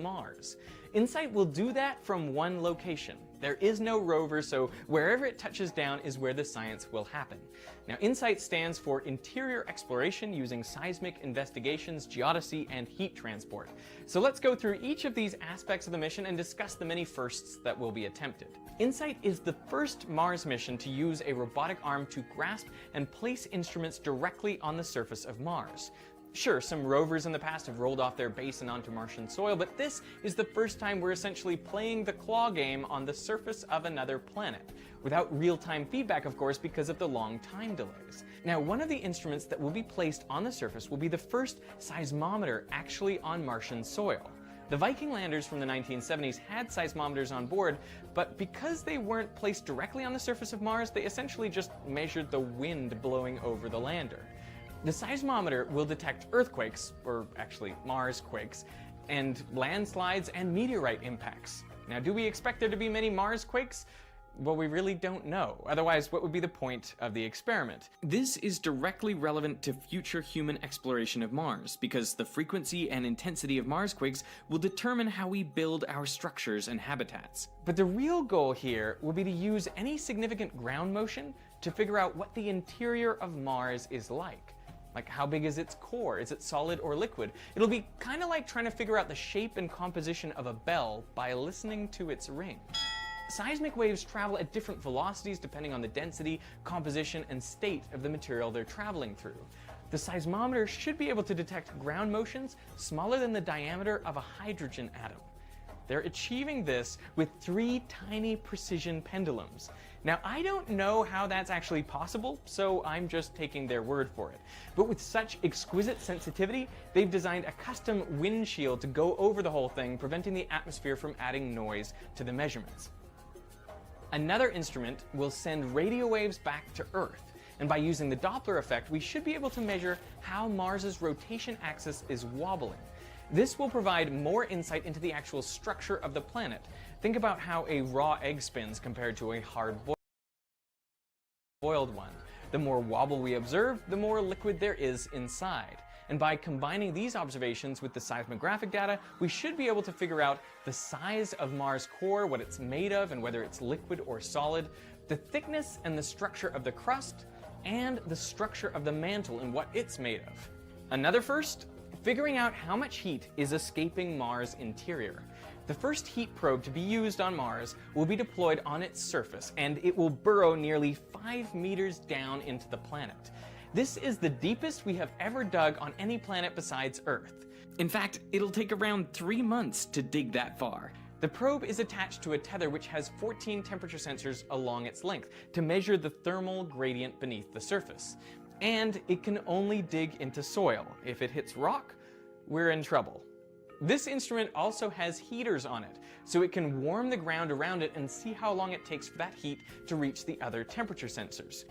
Mars. InSight will do that from one location. There is no rover, so wherever it touches down is where the science will happen. Now, InSight stands for Interior Exploration using Seismic Investigations, Geodesy, and Heat Transport. So let's go through each of these aspects of the mission and discuss the many firsts that will be attempted. InSight is the first Mars mission to use a robotic arm to grasp and place instruments directly on the surface of Mars. Sure, some rovers in the past have rolled off their base and onto Martian soil, but this is the first time we're essentially playing the claw game on the surface of another planet, without real-time feedback, of course, because of the long time delays. Now, one of the instruments that will be placed on the surface will be the first seismometer actually on Martian soil. The Viking landers from the 1970s had seismometers on board, but because they weren't placed directly on the surface of Mars, they essentially just measured the wind blowing over the lander. The seismometer will detect earthquakes, or actually Mars quakes, and landslides and meteorite impacts. Now, do we expect there to be many Mars quakes? Well, we really don't know. Otherwise, what would be the point of the experiment? This is directly relevant to future human exploration of Mars, because the frequency and intensity of Mars quakes will determine how we build our structures and habitats. But the real goal here will be to use any significant ground motion to figure out what the interior of Mars is like. Like, how big is its core? Is it solid or liquid? It'll be kind of like trying to figure out the shape and composition of a bell by listening to its ring. Seismic waves travel at different velocities depending on the density, composition, and state of the material they're traveling through. The seismometer should be able to detect ground motions smaller than the diameter of a hydrogen atom. They're achieving this with 3 tiny precision pendulums. Now, I don't know how that's actually possible, so I'm just taking their word for it. But with such exquisite sensitivity, they've designed a custom windshield to go over the whole thing, preventing the atmosphere from adding noise to the measurements. Another instrument will send radio waves back to Earth, and by using the Doppler effect, we should be able to measure how Mars's rotation axis is wobbling. This will provide more insight into the actual structure of the planet. Think about how a raw egg spins compared to a hard-boiled one. The more wobble we observe, the more liquid there is inside. And by combining these observations with the seismographic data, we should be able to figure out the size of Mars' core, what it's made of, and whether it's liquid or solid, the thickness and the structure of the crust, and the structure of the mantle and what it's made of. Another first? Figuring out how much heat is escaping Mars' interior. The first heat probe to be used on Mars will be deployed on its surface, and it will burrow nearly 5 meters down into the planet. This is the deepest we have ever dug on any planet besides Earth. In fact, it'll take around 3 months to dig that far. The probe is attached to a tether which has 14 temperature sensors along its length to measure the thermal gradient beneath the surface. And it can only dig into soil. If it hits rock, we're in trouble. This instrument also has heaters on it, so it can warm the ground around it and see how long it takes for that heat to reach the other temperature sensors.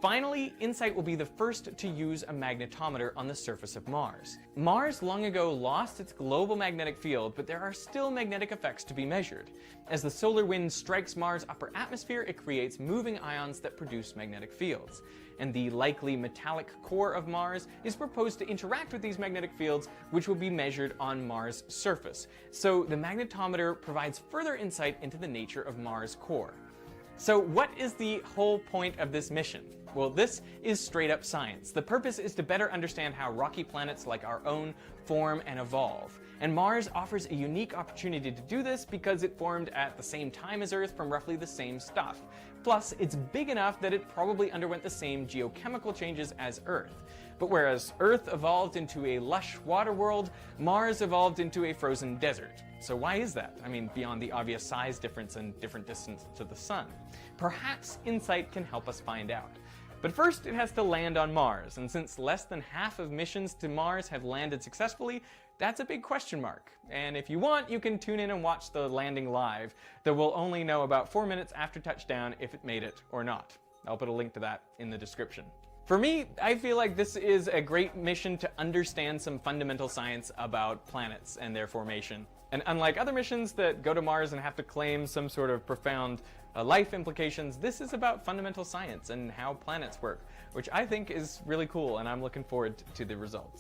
Finally, InSight will be the first to use a magnetometer on the surface of Mars. Mars long ago lost its global magnetic field, but there are still magnetic effects to be measured. As the solar wind strikes Mars' upper atmosphere, it creates moving ions that produce magnetic fields. And the likely metallic core of Mars is proposed to interact with these magnetic fields, which will be measured on Mars' surface. So the magnetometer provides further insight into the nature of Mars' core. So what is the whole point of this mission? Well, this is straight up science. The purpose is to better understand how rocky planets like our own form and evolve. And Mars offers a unique opportunity to do this because it formed at the same time as Earth from roughly the same stuff. Plus, it's big enough that it probably underwent the same geochemical changes as Earth. But whereas Earth evolved into a lush water world, Mars evolved into a frozen desert. So why is that? I mean, beyond the obvious size difference and different distance to the sun. Perhaps InSight can help us find out. But first, it has to land on Mars, and since less than half of missions to Mars have landed successfully, that's a big question mark. And if you want, you can tune in and watch the landing live, though we'll only know about 4 minutes after touchdown if it made it or not. I'll put a link to that in the description. For me, I feel like this is a great mission to understand some fundamental science about planets and their formation. And unlike other missions that go to Mars and have to claim some sort of profound life implications, this is about fundamental science and how planets work, which I think is really cool, and I'm looking forward to the results.